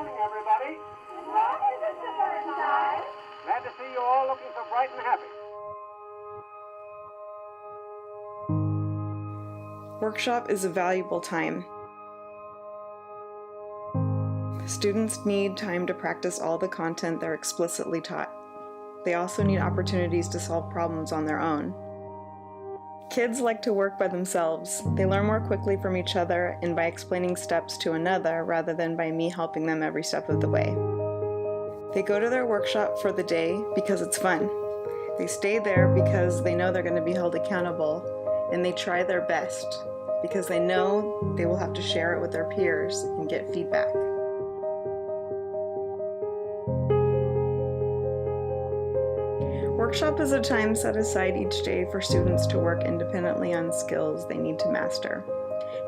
morning, everybody. Good morning, Mr. Bernstein. Glad to see you all looking so bright and happy. Workshop is a valuable time. Students need time to practice all the content they're explicitly taught. They also need opportunities to solve problems on their own. Kids like to work by themselves. They learn more quickly from each other and by explaining steps to another rather than by me helping them every step of the way. They go to their workshop for the day because it's fun. They stay there because they know they're going to be held accountable, and they try their best because they know they will have to share it with their peers and get feedback. Workshop is a time set aside each day for students to work independently on skills they need to master.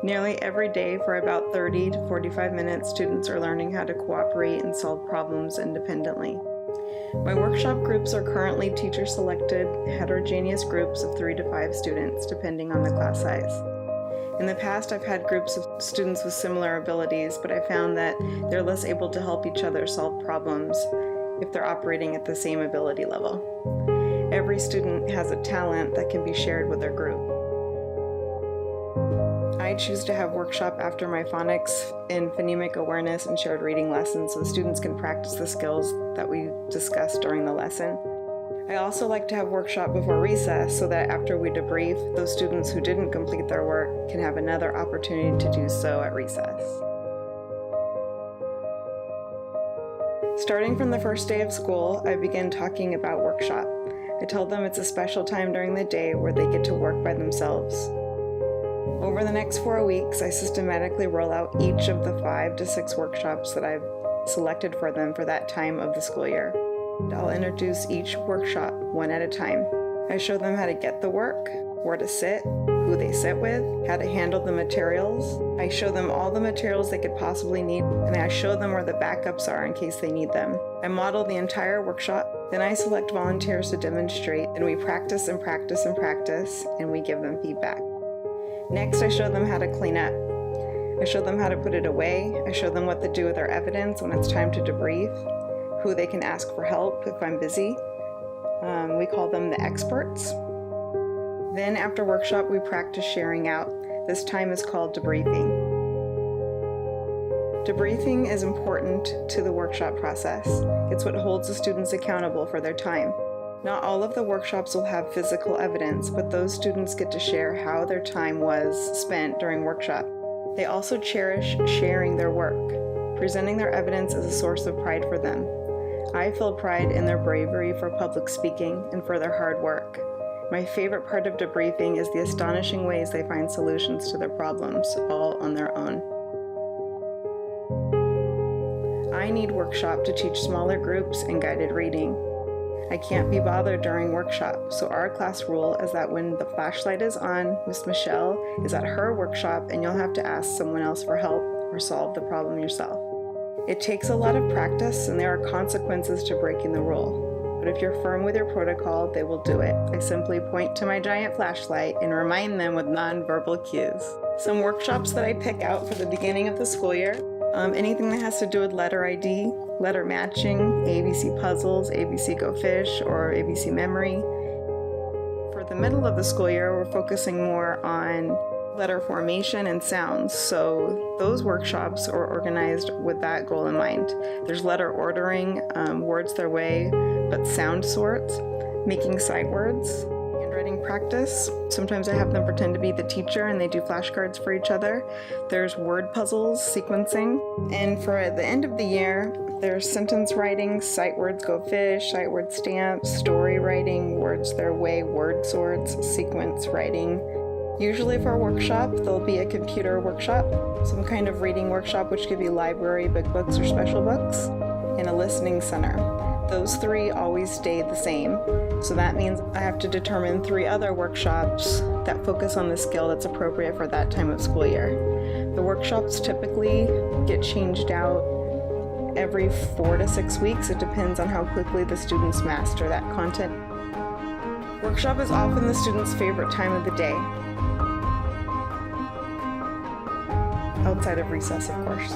Nearly every day for about 30 to 45 minutes, students are learning how to cooperate and solve problems independently. My workshop groups are currently teacher-selected, heterogeneous groups of 3 to 5 students, depending on the class size. In the past, I've had groups of students with similar abilities, but I found that they're less able to help each other solve problems if they're operating at the same ability level. Every student has a talent that can be shared with their group. I choose to have workshop after my phonics and phonemic awareness and shared reading lessons so the students can practice the skills that we discussed during the lesson. I also like to have workshop before recess so that after we debrief, those students who didn't complete their work can have another opportunity to do so at recess. Starting from the first day of school, I begin talking about workshop. I tell them it's a special time during the day where they get to work by themselves. Over the next 4 weeks, I systematically roll out each of the 5 to 6 workshops that I've selected for them for that time of the school year. I'll introduce each workshop one at a time. I show them how to get the work, where to sit, who they sit with, how to handle the materials. I show them all the materials they could possibly need, and I show them where the backups are in case they need them. I model the entire workshop, then I select volunteers to demonstrate, and we practice and practice and practice, and we give them feedback. Next, I show them how to clean up. I show them how to put it away. I show them what to do with their evidence when it's time to debrief, who they can ask for help if I'm busy. We call them the experts. Then after workshop, we practice sharing out. This time is called debriefing. Debriefing is important to the workshop process. It's what holds the students accountable for their time. Not all of the workshops will have physical evidence, but those students get to share how their time was spent during workshop. They also cherish sharing their work. Presenting their evidence is a source of pride for them. I feel pride in their bravery for public speaking and for their hard work. My favorite part of debriefing is the astonishing ways they find solutions to their problems, all on their own. I need workshop to teach smaller groups and guided reading. I can't be bothered during workshop, so our class rule is that when the flashlight is on, Miss Michelle is at her workshop and you'll have to ask someone else for help or solve the problem yourself. It takes a lot of practice and there are consequences to breaking the rule. But if you're firm with your protocol, they will do it. I simply point to my giant flashlight and remind them with nonverbal cues. Some workshops that I pick out for the beginning of the school year, anything that has to do with letter ID, letter matching, ABC puzzles, ABC Go Fish, or ABC memory. For the middle of the school year, we're focusing more on letter formation and sounds, so those workshops are organized with that goal in mind. There's letter ordering, words their way, but sound sorts, making sight words, handwriting practice. Sometimes I have them pretend to be the teacher and they do flashcards for each other. There's word puzzles, sequencing, and for the end of the year, there's sentence writing, sight words go fish, sight word stamps, story writing, words their way, word sorts, sequence writing. Usually for a workshop, there'll be a computer workshop, some kind of reading workshop, which could be library, big books, or special books, and a listening center. Those 3 always stay the same, so that means I have to determine 3 other workshops that focus on the skill that's appropriate for that time of school year. The workshops typically get changed out every 4 to 6 weeks. It depends on how quickly the students master that content. Workshop is often the student's favorite time of the day. Outside of recess, of course.